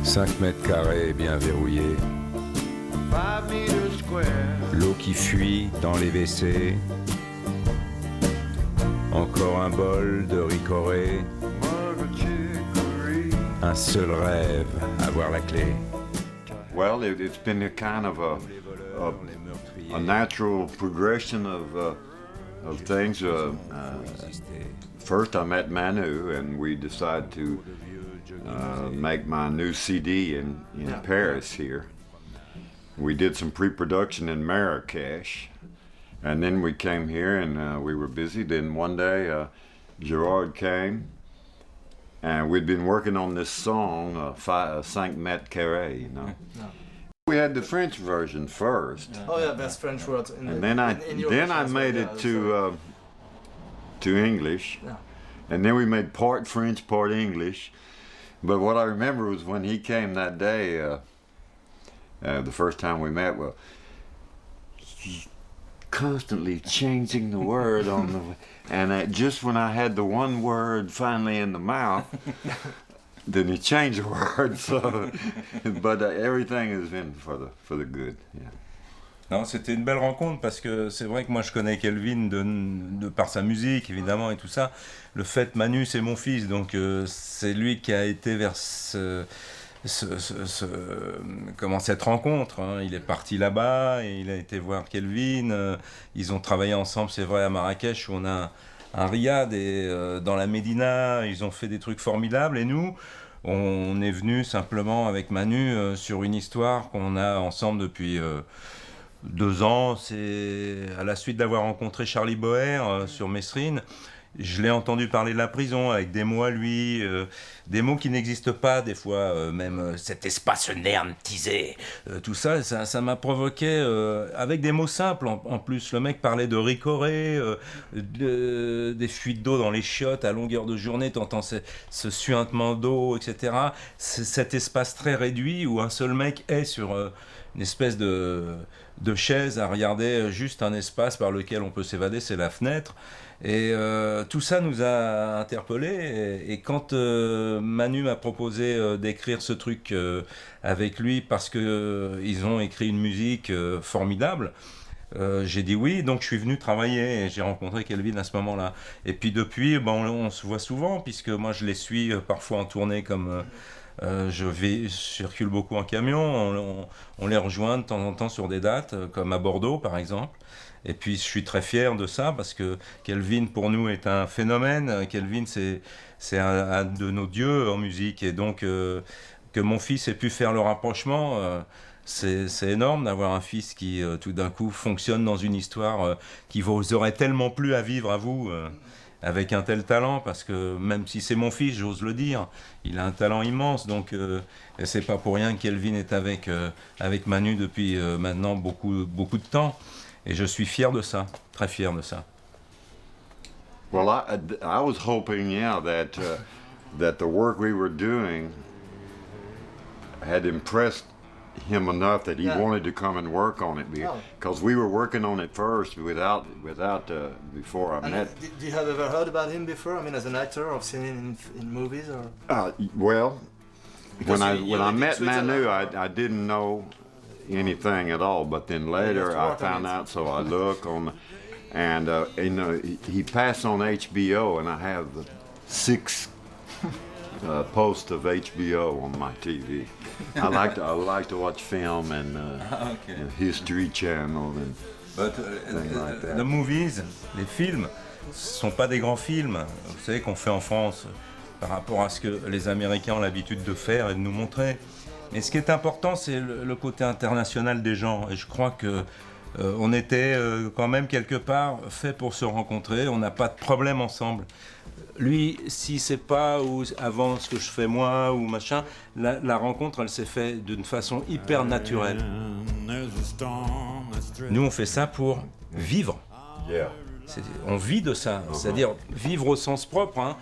5 mètres carrés bien verrouillés. L'eau qui fuit dans les WC. Encore un bol de ricoré. Un seul rêve, avoir la clé. Well, it's been a kind of a natural progression of things. First, I met Manu, and we decided to make my new CD in Paris here. We did some pre-production in Marrakesh, and then we came here and we were busy. Then one day, Gérard came, and we'd been working on this song, 5 mètres carrés, you know. No. We had the French version first. Oh yeah, that's French words. And then I made it to English, and then we made part French, part English. But what I remember was when he came that day, the first time we met, well, he constantly changing the word on the, and just when I had the one word finally in the mouth, then he changed the word. So, but everything has been for the good. Yeah. Non, c'était une belle rencontre parce que c'est vrai que moi je connais Kelvin de par sa musique évidemment et tout ça. Le fait, Manu c'est mon fils, donc c'est lui qui a été vers cette rencontre. Hein. Il est parti là-bas et il a été voir Kelvin. Ils ont travaillé ensemble, c'est vrai, à Marrakech où on a un riad et dans la Médina, ils ont fait des trucs formidables. Et nous, on est venus simplement avec Manu sur une histoire qu'on a ensemble depuis 2 ans. C'est à la suite d'avoir rencontré Charlie Boer sur Messrine. Je l'ai entendu parler de la prison avec des mots à lui, des mots qui n'existent pas des fois, même cet espace nertisé, tout ça, ça m'a provoqué, avec des mots simples en plus. Le mec parlait de ricoré, des fuites d'eau dans les chiottes à longueur de journée, t'entends ce suintement d'eau, etc. C'est cet espace très réduit où un seul mec est sur une espèce de chaise à regarder juste un espace par lequel on peut s'évader, c'est la fenêtre. Et tout ça nous a interpellés. Et quand Manu m'a proposé d'écrire ce truc avec lui parce qu'ils ont écrit une musique formidable, j'ai dit oui, donc je suis venu travailler et j'ai rencontré Kelvin à ce moment-là. Et puis depuis, on se voit souvent puisque moi je les suis parfois en tournée comme... je circule beaucoup en camion, on les rejoint de temps en temps sur des dates, comme à Bordeaux par exemple. Et puis je suis très fier de ça parce que Kelvin pour nous est un phénomène. Kelvin c'est un de nos dieux en musique et donc que mon fils ait pu faire le rapprochement, c'est énorme d'avoir un fils qui tout d'un coup fonctionne dans une histoire qui vous aurait tellement plu à vivre à vous. Avec un tel talent, parce que même si c'est mon fils, j'ose le dire, il a un talent immense, donc c'est pas pour rien que Kelvin est avec Manu depuis maintenant beaucoup de temps, et je suis fier de ça, très fier de ça. Well, I was hoping, that the work we were doing had impressed him enough that he wanted to come and work on it because we were working on it first without before I met. Did you have ever heard about him before? I mean, as an actor, or seen him in movies, or? Well, Because when I met Manu, Switzerland. I didn't know anything at all. But then later I found out, so I look on, and he passed on HBO, and I have 6 posts of HBO on my TV. I like to watch film and History Channel and things like that. The movies, les films, ce sont pas des grands films, vous savez qu'on fait en France par rapport à ce que les Américains ont l'habitude de faire et de nous montrer. Mais ce qui est important, c'est le côté international des gens. Et je crois que on était quand même quelque part fait pour se rencontrer. On n'a pas de problème ensemble. Lui, si c'est pas avant ce que je fais moi ou machin, la rencontre, elle s'est faite d'une façon hyper naturelle. Nous, on fait ça pour vivre. On vit de ça, c'est-à-dire vivre au sens propre. Hein.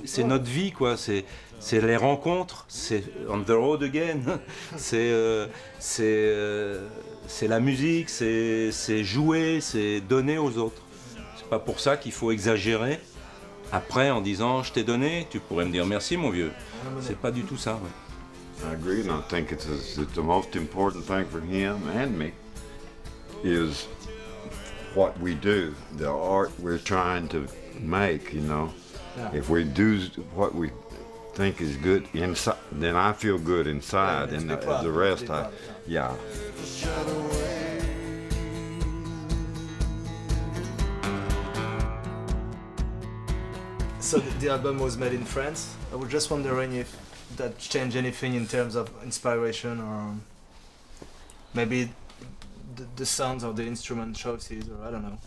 C'est notre vie, quoi. C'est les rencontres, c'est on the road again. c'est la musique, c'est jouer, c'est donner aux autres. C'est pas pour ça qu'il faut exagérer. Après, en disant je t'ai donné, tu pourrais me dire merci mon vieux. C'est pas du tout ça. Ouais. I agree, and I think it's the most important thing for him and me is what we do, the art we're trying to make, you know. Yeah. If we do what we think is good inside, then I feel good inside, Yeah, and be proud, the rest, be proud, yeah. So the album was made in France. I was just wondering if that changed anything in terms of inspiration, or maybe the sounds of the instrument choices, or I don't know.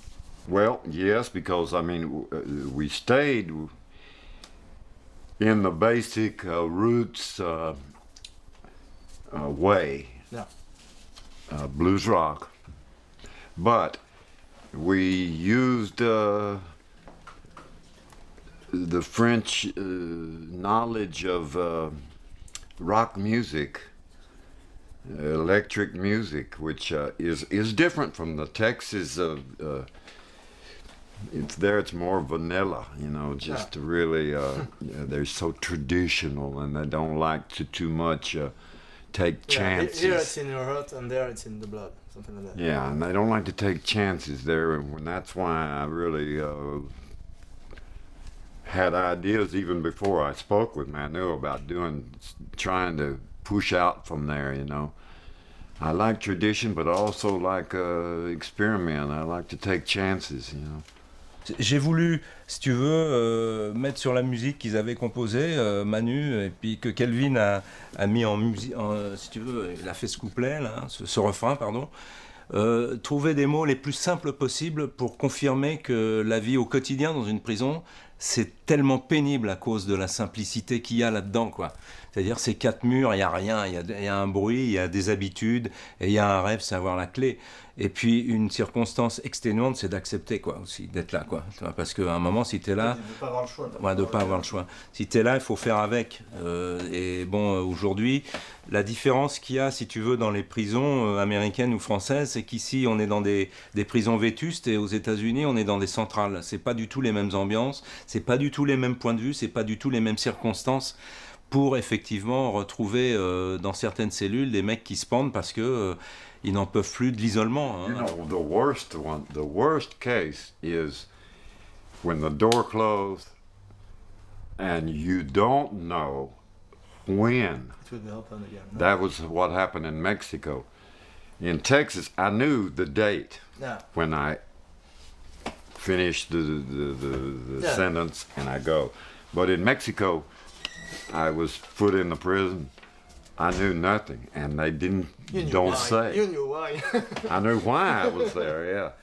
Well, yes, because I mean, we stayed in the basic roots way, Yeah. blues rock, but we used the French knowledge of rock music, electric music, which is different from the Texas. It's more vanilla, you know, just really, they're so traditional, and they don't like to too much take chances. Here it's in your heart, and there it's in the blood, something like that. Yeah, and they don't like to take chances there, and that's why I really had ideas even before I spoke with Manu about trying to push out from there, you know. I like tradition, but I also like experiment. I like to take chances, you know. J'ai voulu, si tu veux, mettre sur la musique qu'ils avaient composée, Manu, et puis que Kelvin a mis en musique, si tu veux, il a fait ce couplet, là, ce refrain, pardon. Trouver des mots les plus simples possibles pour confirmer que la vie au quotidien dans une prison, c'est tellement pénible à cause de la simplicité qu'il y a là-dedans, quoi. C'est-à-dire ces quatre murs, il n'y a rien, il y a un bruit, il y a des habitudes, et il y a un rêve, c'est avoir la clé. Et puis une circonstance exténuante, c'est d'accepter, quoi, aussi, d'être là, quoi. Parce qu'à un moment, si tu es là... De ne pas avoir le choix. Ouais, de ne pas avoir le choix. Si tu es là, il faut faire avec. Et bon, aujourd'hui, la différence qu'il y a, si tu veux, dans les prisons américaines ou françaises, c'est qu'ici, on est dans des prisons vétustes, et aux États-Unis, on est dans des centrales. C'est pas du tout les mêmes ambiances, c'est pas du tout les mêmes points de vue, c'est pas du tout les mêmes circonstances pour effectivement retrouver dans certaines cellules des mecs qui se pendent parce que ils n'en peuvent plus de l'isolement. Hein. You know, the worst case is when the door closed and you don't know when. It will happen again. No? That was what happened in Mexico. In Texas, I knew the date Yeah. when I finished the Yeah. sentence and I go. But in Mexico, I was put in the prison. I knew nothing, and they don't why. say. You knew why. I knew why I was there, yeah.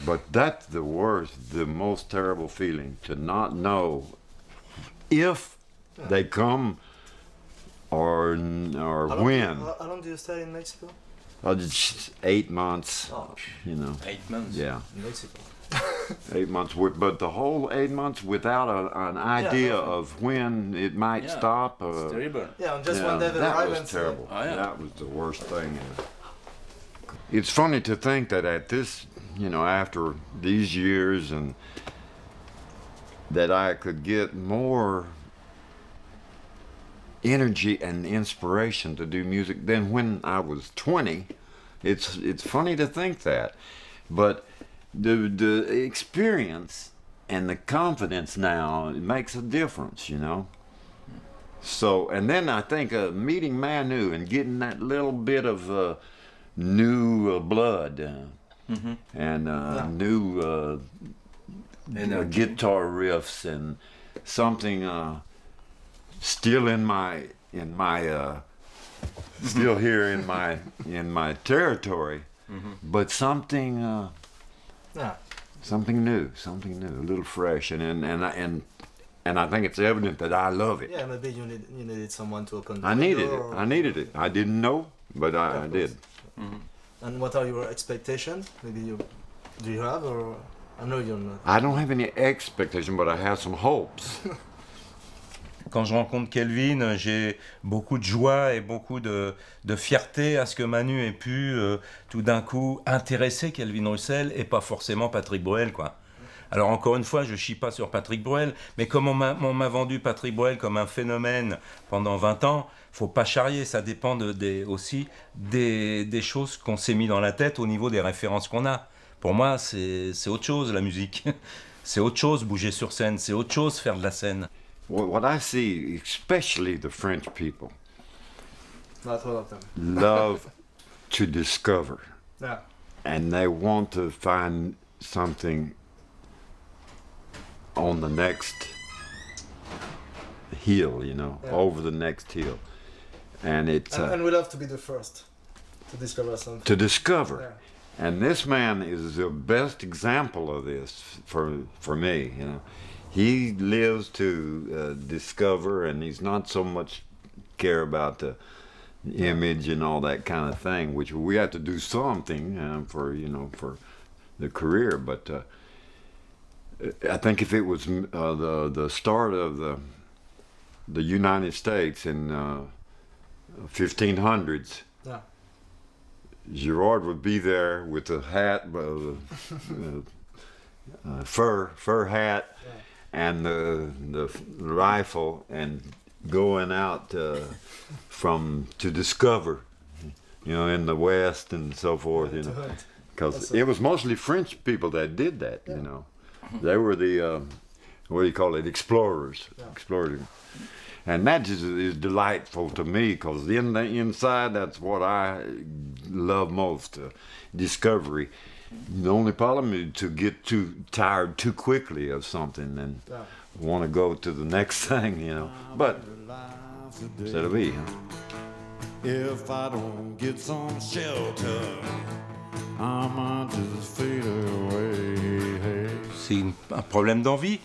But that's the worst, the most terrible feeling, to not know if they come or when. How long do you stay in Mexico? Just 8 months, Oh, you know. 8 months. Yeah, in Mexico. 8 months. But the whole 8 months without an idea nothing. of when it might Yeah, stop. It's terrible. Yeah, and just Yeah, one day they that arrive was and say, terrible. Oh, yeah. That was the worst thing. It's funny to think that at this, you know, after these years, and that I could get more energy and inspiration to do music than when I was 20. It's funny to think that, but the experience and the confidence now, it makes a difference, you know. So, and then I think meeting Manu and getting that little bit of new blood and new guitar riffs and something still in my still here in my territory, but something yeah. something new, a little fresh, and I think it's evident that I love it. Yeah, maybe you needed someone to open the I needed door, it. or- I needed it. I didn't know, but I of did. And what are your expectations? Maybe do you have, or I know you're not. I don't have any expectation, but I have some hopes. Quand je rencontre Kelvin, j'ai beaucoup de joie et beaucoup de fierté à ce que Manu ait pu tout d'un coup intéresser Kelvin Russell et pas forcément Patrick Bruel, quoi. Alors encore une fois, je chie pas sur Patrick Bruel, mais comme on m'a vendu Patrick Bruel comme un phénomène pendant 20 ans, faut pas charrier, ça dépend aussi des choses qu'on s'est mis dans la tête au niveau des références qu'on a. Pour moi, c'est autre chose la musique. C'est autre chose bouger sur scène, c'est autre chose faire de la scène. What I see, especially the French people, Not all of them. love to discover. Yeah. And they want to find something on the next hill, you know, Yeah. over the next hill. And it's And we love to be the first to discover something. to discover. Yeah. And this man is the best example of this for me, you know. He lives to discover, and he's not so much care about the image and all that kind of thing, which we have to do something for the career. But I think if it was the start of the United States in 1500s, Yeah. Gérard would be there with a hat, fur hat, Yeah. and the rifle, and going out to discover, you know, in the West and so forth, you To know, hunt. because Awesome. it was mostly French people that did that, Yeah. you know. They were the what do you call it, explorers, Yeah. explorers. And that is delightful to me, because in the inside, that's what I love most, discovery. The only problem is to get too tired too quickly of something and Yeah. want to go to the next thing, you know. But c'est la vie, hein? If I don't get some shelter, I might just fade away. C'est un problème d'envie.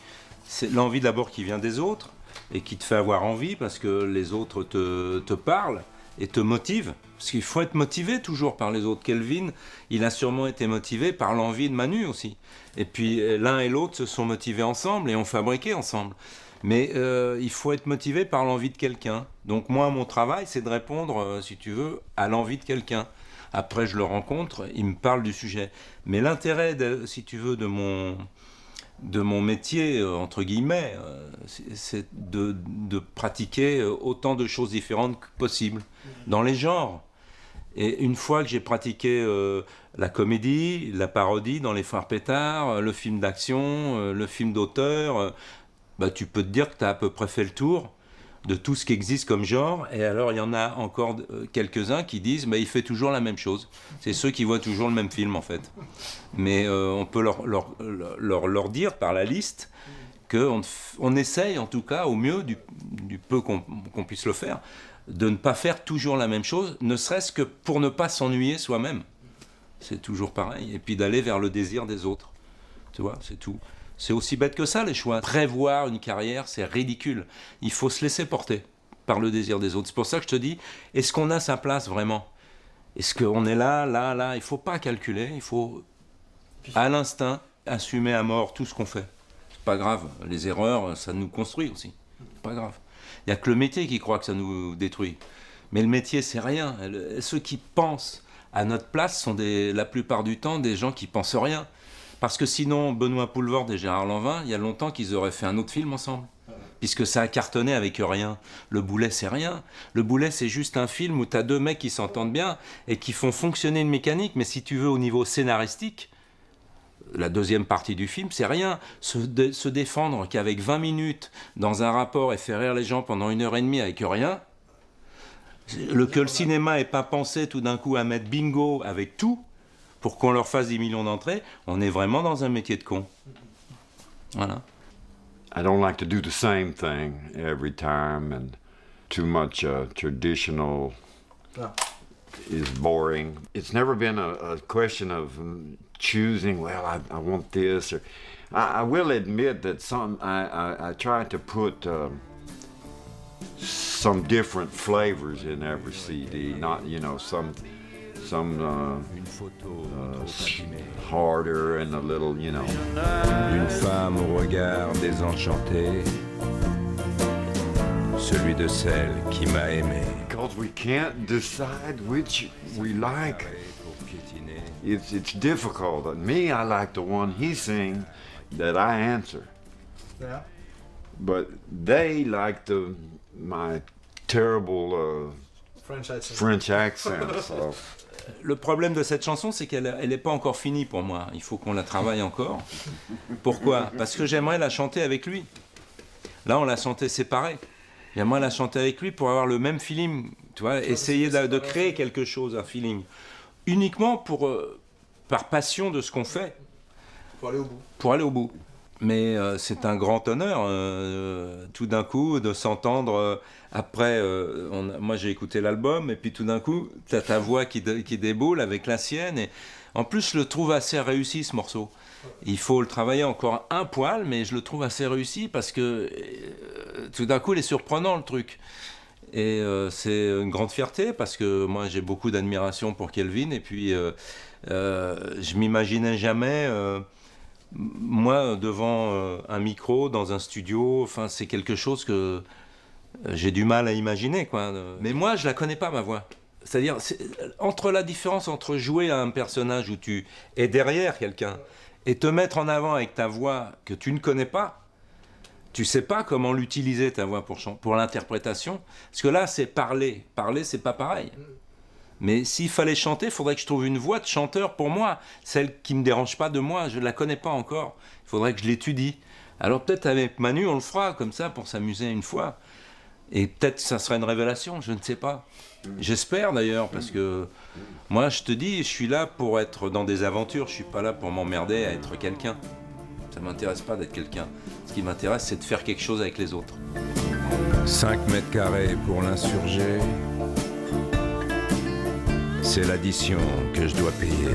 C'est l'envie d'abord qui vient des autres et qui te fait avoir envie parce que les autres te parlent et te motivent. Parce qu'il faut être motivé toujours par les autres. Kelvin, il a sûrement été motivé par l'envie de Manu aussi. Et puis l'un et l'autre se sont motivés ensemble et ont fabriqué ensemble. Mais il faut être motivé par l'envie de quelqu'un. Donc moi, mon travail, c'est de répondre, si tu veux, à l'envie de quelqu'un. Après, je le rencontre, il me parle du sujet. Mais l'intérêt, si tu veux, de mon métier, entre guillemets, c'est de pratiquer autant de choses différentes que possible, dans les genres. Et une fois que j'ai pratiqué la comédie, la parodie dans Les Frères Pétard, le film d'action, le film d'auteur, bah, tu peux te dire que tu as à peu près fait le tour de tout ce qui existe comme genre. Et alors, il y en a encore quelques-uns qui disent bah, il fait toujours la même chose. C'est ceux qui voient toujours le même film, en fait. Mais on peut leur dire par la liste qu'on essaye, en tout cas, au mieux, du peu qu'on puisse le faire, de ne pas faire toujours la même chose, ne serait-ce que pour ne pas s'ennuyer soi-même. C'est toujours pareil. Et puis d'aller vers le désir des autres. Tu vois, c'est tout. C'est aussi bête que ça, les choix. Prévoir une carrière, c'est ridicule. Il faut se laisser porter par le désir des autres. C'est pour ça que je te dis, est-ce qu'on a sa place vraiment ? Est-ce qu'on est là ? Il ne faut pas calculer. Il faut, à l'instinct, assumer à mort tout ce qu'on fait. C'est pas grave. Les erreurs, ça nous construit aussi. C'est pas grave. Il n'y a que le métier qui croit que ça nous détruit. Mais le métier, c'est rien. Ceux qui pensent à notre place sont la plupart du temps des gens qui pensent rien. Parce que sinon, Benoît Poulvord et Gérard Lanvin, il y a longtemps qu'ils auraient fait un autre film ensemble. Puisque ça a cartonné avec rien. Le Boulet, c'est rien. Le Boulet, c'est juste un film où tu as deux mecs qui s'entendent bien et qui font fonctionner une mécanique. Mais si tu veux, au niveau scénaristique, la deuxième partie du film, c'est rien. Se défendre qu'avec 20 minutes dans un rapport et faire rire les gens pendant 1h30 avec rien, que le cinéma n'ait pas pensé tout d'un coup à mettre bingo avec tout, pour qu'on leur fasse 10 millions d'entrées, on est vraiment dans un métier de con. Voilà. I don't like to do the same thing every time, and too much traditional Yeah. is boring. It's never been a question of choosing, well, I want this, or I will admit that I try to put some different flavors in every CD, not, you know, some Une photo harder and a little, you know. d'une femme au regard désenchanté, celui de celle qui m'a aimé. Because we can't decide which we like. Pour piétiner, It's difficult. Me, I like the one he sings, that I answer. Yeah. But they like my terrible French accent. French accent. So. Le problème de cette chanson, c'est qu'elle n'est pas encore finie pour moi. Il faut qu'on la travaille encore. Pourquoi? Parce que j'aimerais la chanter avec lui. Là, on l'a chantée séparée. J'aimerais la chanter avec lui pour avoir le même feeling. Tu vois, essayer de créer quelque chose, un feeling. Uniquement par passion de ce qu'on fait. Pour aller au bout. Pour aller au bout. Mais c'est un grand honneur, tout d'un coup, de s'entendre. Après, moi j'ai écouté l'album, et puis tout d'un coup, tu as ta voix qui déboule avec la sienne. Et en plus, je le trouve assez réussi, ce morceau. Il faut le travailler encore un poil, mais je le trouve assez réussi parce que tout d'un coup, il est surprenant, le truc. Et c'est une grande fierté parce que moi j'ai beaucoup d'admiration pour Kelvin, et puis je m'imaginais jamais. Moi, devant un micro, dans un studio, enfin, c'est quelque chose que j'ai du mal à imaginer, quoi. Mais moi, je la connais pas, ma voix. C'est-à-dire, entre la différence entre jouer à un personnage où tu es derrière quelqu'un et te mettre en avant avec ta voix que tu ne connais pas, tu sais pas comment l'utiliser, ta voix, pour l'interprétation. Parce que là, c'est parler. Parler, c'est pas pareil. Mais s'il fallait chanter, il faudrait que je trouve une voix de chanteur pour moi, celle qui ne me dérange pas de moi, je ne la connais pas encore. Il faudrait que je l'étudie. Alors peut-être avec Manu, on le fera comme ça pour s'amuser une fois. Et peut-être ça sera une révélation, je ne sais pas. J'espère d'ailleurs, parce que moi je te dis, je suis là pour être dans des aventures, je ne suis pas là pour m'emmerder à être quelqu'un. Ça ne m'intéresse pas d'être quelqu'un. Ce qui m'intéresse, c'est de faire quelque chose avec les autres. 5 mètres carrés pour l'insurgé. C'est l'addition que je dois payer.